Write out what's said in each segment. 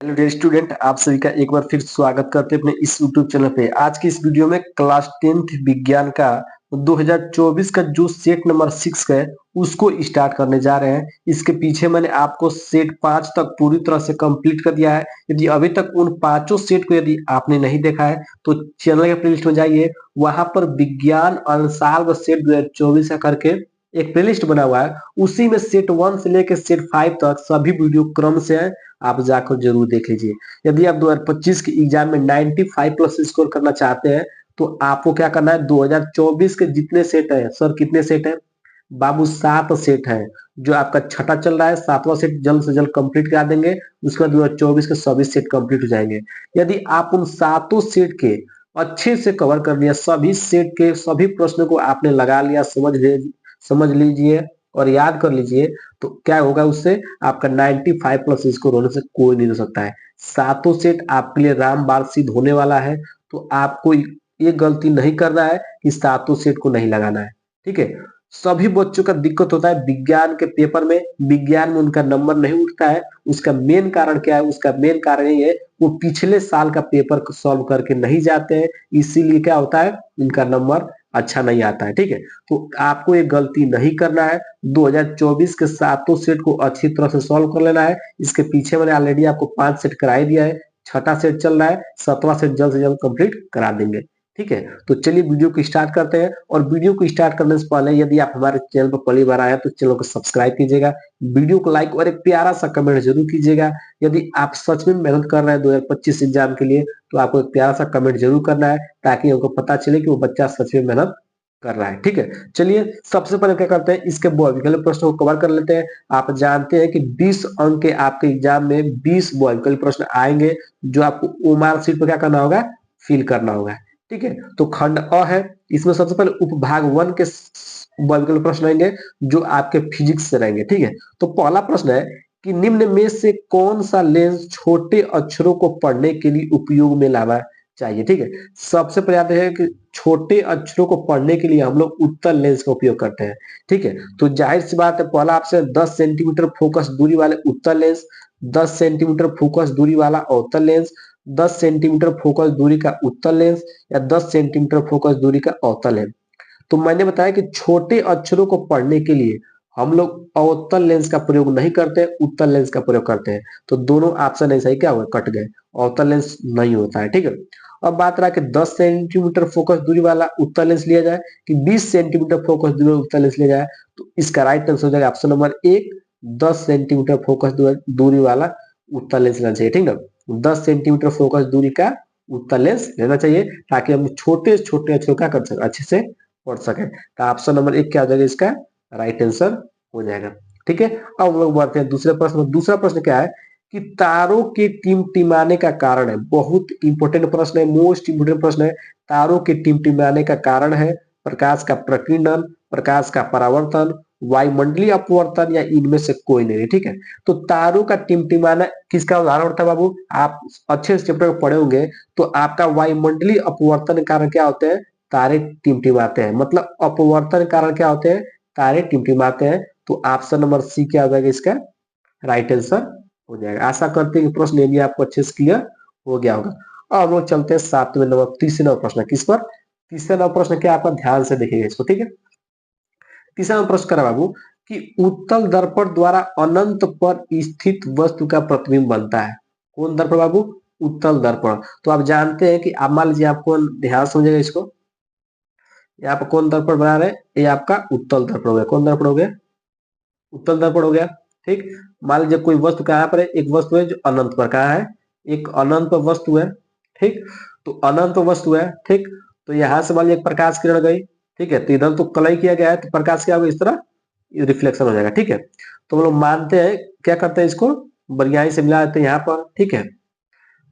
Hello dear student, आप सभी का एक बार फिर स्वागत करते हैं अपने इस यूट्यूब चैनल पे। आज की इस वीडियो में क्लास 10th विज्ञान का 2024 का जो सेट नंबर 6 है उसको स्टार्ट करने जा रहे हैं। इसके पीछे मैंने आपको सेट 5 तक पूरी तरह से कंप्लीट कर दिया है। यदि अभी तक उन पांचों सेट को यदि आपने नहीं देखा है तो चैनल के प्लेलिस्ट में जाइए, वहां पर विज्ञान अनुसार व सेट 2024 का करके एक प्लेलिस्ट बना हुआ है। उसी में सेट 1 से लेकर सेट 5 तक सभी वीडियो क्रम से है, आप जाकर जरूर देख लीजिए। यदि आप 2025 के एग्जाम में 95 प्लस स्कोर करना चाहते हैं तो आपको क्या करना है, 2024 के जितने सेट है, सर कितने सेट है बाबू, 7 सेट है। जो आपका छठा चल रहा है, 7वां सेट जल्द से जल्द कंप्लीट करा देंगे। उसके बाद 2024 के सभी सेट कंप्लीट हो जाएंगे। यदि आप उन सातों सेट के अच्छे से कवर कर लिया, सभी सेट के सभी प्रश्नों को आपने लगा लिया, समझ लीजिए और याद कर लीजिए, तो क्या होगा उससे आपका 95 प्लस स्कोर होने से कोई नहीं हो सकता है। सातों सेट आपके लिए रामबाण सिद्ध होने वाला है। तो आपको ये गलती नहीं करना है कि सातों सेट को नहीं लगाना है। ठीक है। सभी बच्चों का दिक्कत होता है विज्ञान के पेपर में, विज्ञान में उनका नंबर नहीं उठता है। उसका मेन कारण क्या है? उसका मेन कारण ये है, वो पिछले साल का पेपर सॉल्व करके नहीं जाते हैं, इसीलिए क्या होता है, उनका नंबर अच्छा नहीं आता है। ठीक है। तो आपको ये गलती नहीं करना है। 2024 के सातों सेट को अच्छी तरह से सॉल्व कर लेना है। इसके पीछे मैंने ऑलरेडी आपको 5 सेट करा ही दिया है। छठा सेट चल रहा है, 7वां सेट जल्द से जल्द कंप्लीट करा देंगे। ठीक है। तो चलिए वीडियो को स्टार्ट करते हैं। और वीडियो को स्टार्ट करने से पहले यदि आप हमारे चैनल पर पहली बार आए हैं तो चैनल को सब्सक्राइब कीजिएगा, वीडियो को लाइक और एक प्यारा सा कमेंट जरूर कीजिएगा। यदि आप सच में मेहनत कर रहे हैं 2025 एग्जाम के लिए तो आपको एक प्यारा सा कमेंट जरूर करना है, ताकि हमको पता चले कि वो बच्चा सच में मेहनत कर रहा है। ठीक है। चलिए सबसे पहले क्या करते हैं, इसके बॉयविकल प्रश्न को कवर कर लेते हैं। आप जानते हैं कि 20 अंक के आपके एग्जाम में 20 बॉयविकल प्रश्न आएंगे, जो आपको ओमार सीट पर क्या करना होगा, फिल करना होगा। ठीक है। तो खंड अ है, इसमें सबसे पहले उपभाग 1 के बॉयविकल प्रश्न आएंगे, जो आपके फिजिक्स से रहेंगे। ठीक है। तो पहला प्रश्न है कि निम्न में से कौन सा लेंस छोटे अक्षरों को पढ़ने के लिए उपयोग में लाना चाहिए। ठीक है। सबसे पहले आते हैं कि छोटे अक्षरों को पढ़ने के लिए हम लोग उत्तल लेंस का उपयोग करते हैं। ठीक है। तो जाहिर सी बात है, पहला ऑप्शन 10 सेंटीमीटर फोकस दूरी वाले उत्तल लेंस, 10 सेंटीमीटर फोकस दूरी वाला अवतल लेंस, 10 सेंटीमीटर फोकस दूरी का उत्तल लेंस, या 10 सेंटीमीटर फोकस दूरी का अवतल लेंस। तो मैंने बताया कि छोटे अक्षरों को पढ़ने के लिए हम लोग अवतल लेंस का प्रयोग नहीं करते, उत्तल लेंस का प्रयोग करते हैं। तो दोनों ऑप्शन ऐसा ही क्या हुआ, कट गए। अवतल लेंस नहीं होता है। ठीक है। अब बात रहा कि 10 सेंटीमीटर फोकस दूरी वाला उत्तल लेंस लिया जाए कि 20 सेंटीमीटर फोकस दूरी वाला उत्तल लेंस लिया जाए, तो इसका राइट आंसर हो जाएगा ऑप्शन नंबर 1, 10 सेंटीमीटर फोकस दूरी वाला उत्तल लेंस लेना चाहिए। ठीक है। 10 सेंटीमीटर फोकस दूरी का उत्तल लेंस लेना चाहिए, ताकि हम छोटे छोटे अक्षरों का कर सके, अच्छे से पढ़ सके। तो ऑप्शन नंबर 1 क्या हो जाएगा, इसका राइट आंसर हो जाएगा। ठीक है। अब हम लोग बढ़ते हैं दूसरे प्रश्न। दूसरा प्रश्न क्या है कि तारों के टिमटिमाने का कारण है। बहुत इंपॉर्टेंट प्रश्न है, मोस्ट इंपोर्टेंट प्रश्न है। तारों के टिमटिमाने का कारण है प्रकाश का प्रकीर्णन, प्रकाश का परावर्तन, वायुमंडलीय अपवर्तन, या इनमें से कोई नहीं। ठीक है। तो तारों का टिमटिमाना किसका उदाहरण होता है बाबू, आप अच्छे से चैप्टर पढ़े होंगे तो आपका वायुमंडलीय अपवर्तन के कारण क्या होते हैं, तारे टिमटिमाते हैं। मतलब अपवर्तन के कारण क्या होते हैं, तारे टिमटिमाते हैं। तो ऑप्शन नंबर सी क्या हो जाएगा, इसका राइट आंसर हो जाएगा। आशा करते हैं कि प्रश्न ये भी आपको अच्छे से क्लियर हो गया होगा। अब हम लोग चलते हैं सातवें नंबर, तीसरे नंबर प्रश्न। किस पर? तीसरा नंबर प्रश्न क्या, आपका ध्यान से देखिएगा इसको। ठीक है। तीसरा नंबर प्रश्न करा बाबू कि उत्तल दर्पण द्वारा अनंत पर स्थित वस्तु का प्रतिबिंब बनता है। कौन दर्पण बाबू? उत्तल दर्पण। तो आप जानते हैं कि आप मान लीजिए, आपको ध्यान समझेगा इसको, यहाँ पर कौन दर्पण बना रहे हैं, ये आपका उत्तल दर्पण हो गया। कौन दर्पण हो गया? उत्तल दर्पण हो गया। ठीक। मान लीजिए कोई वस्तु कहाँ पर है, एक वस्तु है जो अनंत पर, कहाँ है, एक अनंत पर वस्तु है। ठीक। तो अनंत वस्तु है। ठीक। तो यहां से मान लीजिए एक प्रकाश किरण गई। ठीक है। तो इधर तो कलई किया गया है, तो प्रकाश क्या होगा, इस तरह रिफ्लेक्शन हो जाएगा। ठीक है। तो हम लोग मानते हैं, क्या करते हैं, इसको बरियाई से मिला देते हैं यहाँ पर। ठीक है।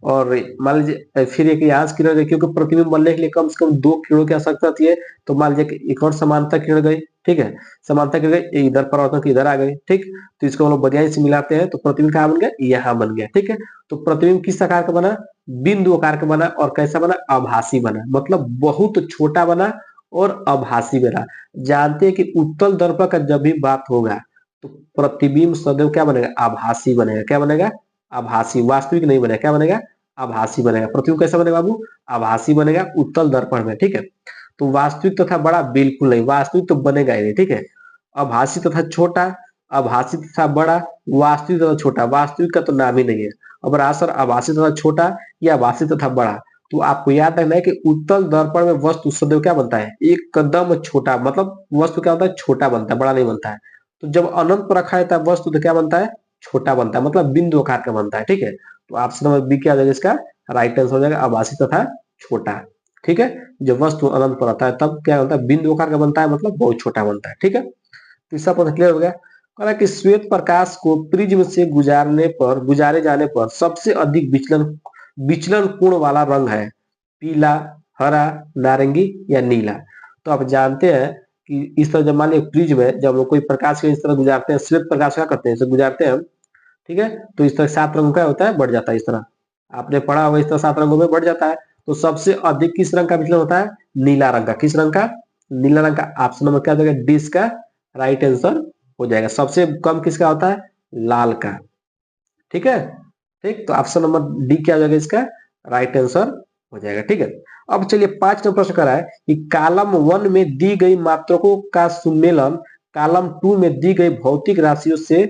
और मान लीजिए फिर एक यहाँ से किरण गई, क्योंकि प्रतिबिंब बनने के लिए कम से कम 2 किरणों की आवश्यकता होती है। तो मान लीजिए कि एक और समानता किरण गई। ठीक है। समानता किरण गई, इधर परावर्तन की इधर आ गई। ठीक। तो इसको हम लोग बरियाई से मिलाते हैं, तो प्रतिबिंब कहाँ बन गया, यहाँ बन गया। ठीक है। तो प्रतिबिंब किस आकार का बना, बिंदु आकार का बना। और कैसा बना, आभासी बना, मतलब बहुत छोटा बना और आभासी बना। जानते हैं कि उत्तल दर्पण का जब भी बात होगा तो प्रतिबिंब सदैव क्या बनेगा, आभासी बनेगा। क्या बनेगा, आभासी, वास्तविक नहीं बनेगा, क्या बनेगा? आभासी बनेगा। प्रतिबिंब कैसा बनेगा बाबू? आभासी बनेगा उत्तल दर्पण में, ठीक है। तो वास्तविक तथा बड़ा बिल्कुल नहीं, वास्तविक तो बनेगा ही नहीं, ठीक है। आभासी तथा छोटा, आभासी तथा बड़ा, वास्तविक तथा छोटा, वास्तविक का तो नाम ही नहीं है। अब रहा सर आभासी तथा छोटा या आभासी तथा बड़ा, तो आपको याद रखना है कि उत्तल दर्पण में वस्तु सदैव क्या बनता है? एक कदम छोटा, मतलब वस्तु क्या होता है? छोटा बनता है, बड़ा नहीं बनता है। तो जब अनंत पर रखा रहता है वस्तु तो क्या बनता है? छोटा बनता है, मतलब बिंदु आकार का बनता है, ठीक है। तो ऑप्शन नंबर बी क्या हो जाएगा इसका? राइट आंसर हो जाएगा आभासी तथा छोटा, ठीक है। जब वस्तु अनंत पर आता है तब क्या होता है? बिंदु आकार का बनता है, मतलब बहुत छोटा बनता है, ठीक है। तीसरा प्रश्न क्लियर हो गया। कह रहा है कि श्वेत प्रकाश को प्रिज्म से गुजारे जाने पर सबसे अधिक विचलन विचलन कोण वाला रंग है? पीला, हरा, नारंगी या नीला? तो आप जानते हैं कि इस तरह जब मान लीजिए प्रिज्म है, जब हम लोग कोई प्रकाश को इस तरह गुजारते हैं, श्वेत प्रकाश क्या करते हैं? इसे गुजारते हैं हम, ठीक है। तो इस तरह 7 रंगों का होता है, बढ़ जाता है इस तरह। आपने पढ़ा होगा इस तरह 7 रंगों में बढ़ जाता है। तो सबसे अधिक किस रंग का विचलन होता है? नीला रंग का। किस रंग का? नीला रंग का। ऑप्शन नंबर क्या हो जाएगा? डी इसका राइट आंसर हो जाएगा। सबसे कम किसका होता है? लाल का, ठीक है। ठीक, तो ऑप्शन नंबर डी क्या हो जाएगा इसका? राइट आंसर हो जाएगा, ठीक है। अब चलिए 5 नंबर प्रश्न करा है कि कॉलम 1 में दी गई मात्रकों का सुमेलन कॉलम 2 में दी गई भौतिक राशियों से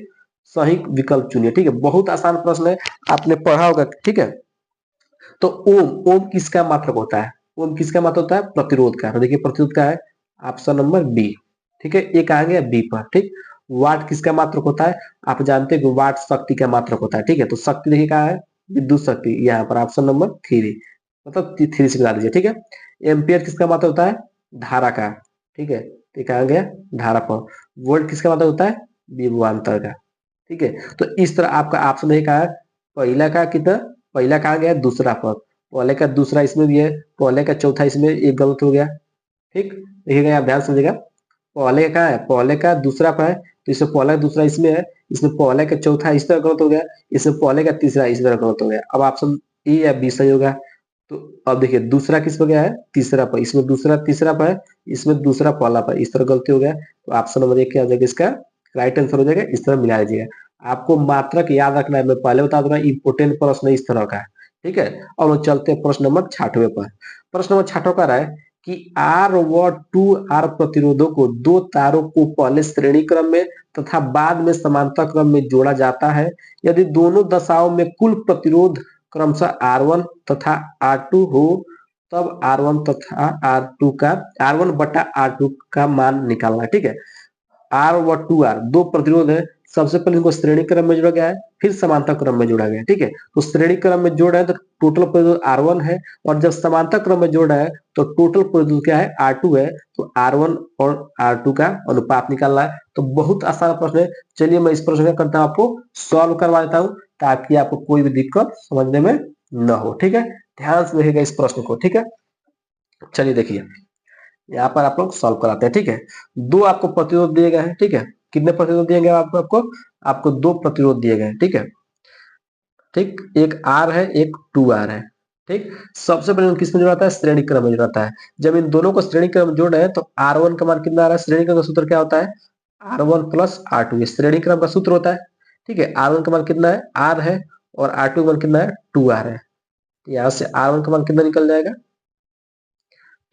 सही विकल्प चुनिए, ठीक है। बहुत आसान प्रश्न है, आपने पढ़ा होगा, ठीक है। तो ओम, ओम किसका मात्रक होता है? ओम किसका मात्रक होता है? प्रतिरोध का। तो देखिए प्रतिरोध का है ऑप्शन नंबर बी, ठीक है। एक आ गया बी पर, ठीक। वाट किसका मात्रक होता है? आप जानते हैं कि वाट शक्ति का मात्रक होता है, ठीक है। तो शक्ति देखिए क्या है? विद्युत शक्ति, यहाँ पर ऑप्शन नंबर 3, मतलब 3 से मिला दीजिए, ठीक है। एम्पियर किसका मात्रक होता है? धारा का, ठीक है। तो कहा गया धारा पर। वोल्ट किसका मात्रक होता है? विभवांतर का, ठीक है। तो इस तरह आपका ऑप्शन नहीं कहा है। पहला का कितना? पहला कहा गया दूसरा पर, पहले का दूसरा इसमें भी है, पहले का चौथा इसमें एक गलत हो गया, ठीक। देखिएगा आप ध्यान समझिएगा। पहले का है, पहले का दूसरा पर है, तो इसमें पहले का दूसरा इसमें है, इसमें पहले का चौथा इस तरह गलत हो गया, इसमें पहले का तीसरा इस तरह गलत हो गया। अब ऑप्शन ए या बी सही होगा। तो अब देखिए दूसरा किस पर गया है? तीसरा पर। इसमें दूसरा तीसरा पर है, इसमें दूसरा पहला पर, इस तरह गलती हो गया। तो ऑप्शन नंबर 1 क्या हो जाएगा इसका? राइट आंसर हो जाएगा। इस तरह मिला लीजिएगा। आपको मात्रक याद रखना है, मैं पहले बता दूंगा, इंपोर्टेंट प्रश्न इस तरह का है, ठीक है। और वो चलते हैं प्रश्न नंबर 6वें पर। प्रश्न नंबर 6 का रहा है कि आर व 2R प्रतिरोधों को दो तारों को पहले श्रेणी क्रम में तथा बाद में समांतर क्रम में जोड़ा जाता है। यदि दोनों दशाओं में कुल प्रतिरोध क्रमशः R1 तथा R2 हो, तब R1 तथा R2 का R1 बटा R2 का मान निकालना है, ठीक है। आर व 2R दो प्रतिरोध है। सबसे पहले इनको श्रेणी क्रम में जोड़ा गया है, फिर समांतर क्रम में जोड़ा गया है, ठीक है। तो श्रेणी क्रम में जोड़ा है तो टोटल प्रतिरोध R1 है, और जब समांतर क्रम में जोड़ा है तो टोटल प्रतिरोध क्या है? R2 है। तो R1 और R2 का अनुपात निकालना है। तो बहुत आसान प्रश्न है। चलिए मैं इस प्रश्न का करता हूँ, आपको सॉल्व करवा देता हूँ, ताकि आपको कोई भी दिक्कत समझने में न हो, ठीक है। ध्यान से देखिएगा इस प्रश्न को, ठीक है। चलिए देखिए, यहाँ पर आप लोग सॉल्व कराते हैं, ठीक है। दो आपको प्रतिरोध दिए गए हैं, ठीक है। कितने प्रतिरोध दिए गए आपको 2 प्रतिरोध दिए गए हैं, ठीक है। ठीक, एक आर है, एक 2R है, ठीक। सबसे पहले किस में जोड़ाता है? श्रेणी क्रम में जोड़ाता है। जब इन दोनों को श्रेणी क्रम में जोड़ रहे हैं तो R1 का मान कितना आ रहा है? श्रेणी क्रम का सूत्र क्या होता है? R1 प्लस R2, ये श्रेणी क्रम का सूत्र होता है, ठीक है। R1 का मान कितना है? R है, और R2 का मान कितना है? 2R है। यहाँ से R1 का मान कितना निकल जाएगा?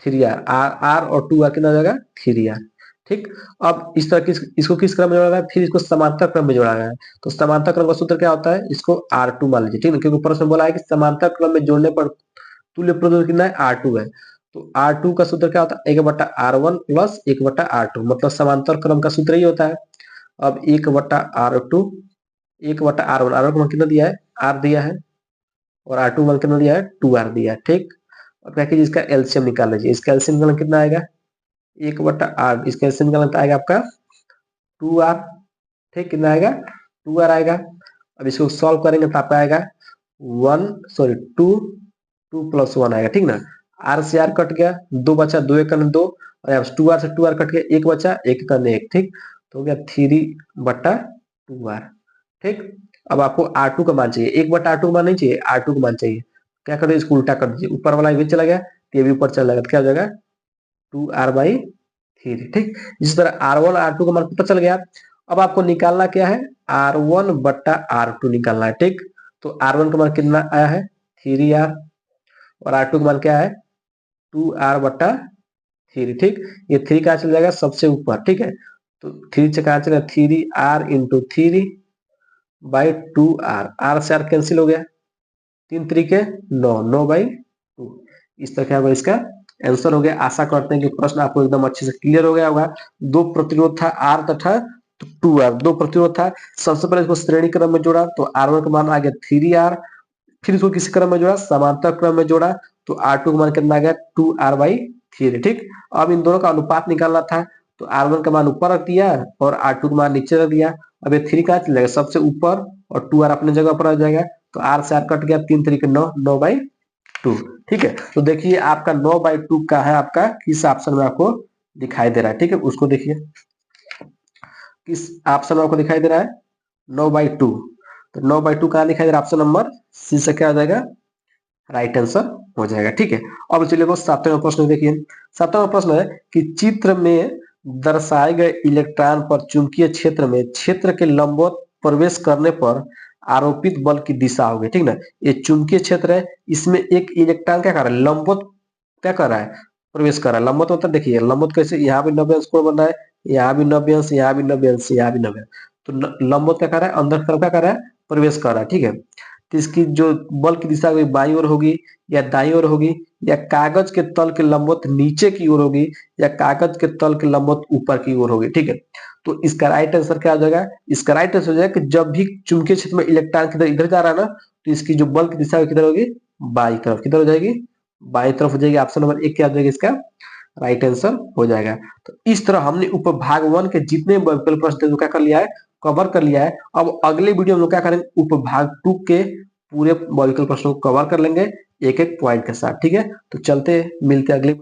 3R। R और 2R कितना हो जाएगा? 3R, ठीक। अब इस तरह इसको किस क्रम में जोड़ा गया है? फिर इसको समांतर क्रम में जोड़ा गया है। तो समांतर क्रम का सूत्र क्या होता है? इसको R2 मान लीजिए, ठीक है, क्योंकि प्रश्न में बोला है कि समांतर क्रम में जोड़ने पर तुल्य प्रतिरोध कितना है? R2 है। तो R2 का सूत्र क्या होता है? 1/R1 प्लस 1/R2, मतलब समांतर क्रम का सूत्र ही होता है। अब 1/R2, 1/R1, R1 का मान कितना दिया है? R दिया है, और R2 मान कितना दिया है? 2R दिया है, ठीक। और क्या कीजिए, इसका एलसीएम निकाल लीजिए। इसका एलसीएम निकालना कितना आएगा? 1/8, इसका एलसीएम निकालना आएगा आपका 2R, ठीक। कितना आएगा? 2R आएगा। अब इसको सॉल्व करेंगे तो आपका आएगा 2 2 प्लस 1 आएगा, ठीक ना। R से R कट गया, 2 बचा, 2 1 2, और यहाँ 2R से 2R कट गया, 1 बचा, 1 1, ठीक। तो हो गया 3/2R, ठीक। अब आपको R2 का मान चाहिए, 1/R2 का मान नहीं चाहिए, R2 का मान चाहिए। क्या कर दीजिए, इसको उल्टा कर दीजिए, ऊपर वाला भी चला गया तो ये भी ऊपर चला गया, तो क्या हो जाएगा? 2R/3, ठीक। इसी तरह R1 R2 का मान पता चल गया। अब आपको निकालना क्या है? R1/R2 निकालना है, ठीक। तो R1 का मान कितना आया है 3R, और R2 का मान क्या है 2R/3। ठीक, ये 3 कहाँ चल जाएगा सबसे ऊपर। ठीक है, तो 3 से कहाँ चलेगा 3R इंटू 3/2R, R से R कैंसिल हो गया, 3 3 9, 9/2। इस तरह क्या होगा इसका आंसर हो गया। आशा करते हैं कि प्रश्न आपको एकदम अच्छे से क्लियर हो गया होगा। दो प्रतिरोध था R तथा 2R, दो प्रतिरोध था। सबसे पहले इसको श्रेणी क्रम में जोड़ा तो R1 का मान आ गया 3R, फिर इसको किस क्रम में जोड़ा समांतर क्रम में जोड़ा तो R2 का मान कितना आ गया 2R/3। ठीक, अब इन दोनों का अनुपात निकालना था तो R1 का मान ऊपर रख दिया और R2 का मान नीचे रख दिया। अब ये 3 कहाँ चले जाएगा सबसे ऊपर और 2R अपने जगह पर आ जाएगा, तो R से R कट गया, 3 3 9, 9/2। ठीक है, तो देखिए आपका 9/2 का है, आपका किस ऑप्शन में आपको दिखाई दे रहा है। ठीक है, उसको देखिए किस ऑप्शन में आपको दिखाई दे रहा है 9/2। तो 9/2 कहाँ दिखाई दे रहा है, ऑप्शन नंबर सी से क्या हो जाएगा राइट आंसर हो जाएगा। ठीक है, अब चलिए 7वां प्रश्न देखिए। 7वां प्रश्न है कि चित्र में दर्शाए गए इलेक्ट्रॉन पर चुंबकीय क्षेत्र में क्षेत्र के लंबवत प्रवेश करने पर आरोपित बल की दिशा होगी। ठीक ना, ये चुंबकीय क्षेत्र है, इसमें एक इलेक्ट्रॉन क्या कर रहा है लंबवत क्या कर रहा है प्रवेश कर रहा है। लंबवत मतलब देखिए लंबवत कैसे, यहाँ भी 90 अंश कोण बन रहा है, यहाँ भी 90 अंश, यहाँ भी 90 अंश, यहाँ भी 90। तो लंबवत क्या कर रहा है अंदर की तरफ क्या कर रहा है प्रवेश कर रहा है। ठीक है, तो इसकी जो बल की दिशा बाईं ओर होगी या दाईं ओर होगी, या कागज के तल के लंबवत नीचे की ओर होगी, या कागज के तल के लंबवत ऊपर की ओर होगी। ठीक है, तो इसका राइट आंसर क्या हो जाएगा, इसका राइट आंसर हो जाएगा कि जब भी चुंबकीय क्षेत्र में इलेक्ट्रॉन किधर इधर जा रहा है ना, तो इसकी जो बल की दिशा किधर होगी बाईं तरफ, किधर हो जाएगी बाईं तरफ हो जाएगी। ऑप्शन नंबर 1 क्या हो जाएगा इसका राइट आंसर हो जाएगा। तो इस तरह हमने उपभाग 1 के जितने विकल्प प्रश्न क्या कर लिया है कवर कर लिया है। अब अगले वीडियो में क्या करेंगे उपभाग 2 के पूरे विकल्प प्रश्नों को कवर कर लेंगे एक एक पॉइंट के साथ। ठीक है, तो चलते मिलते अगले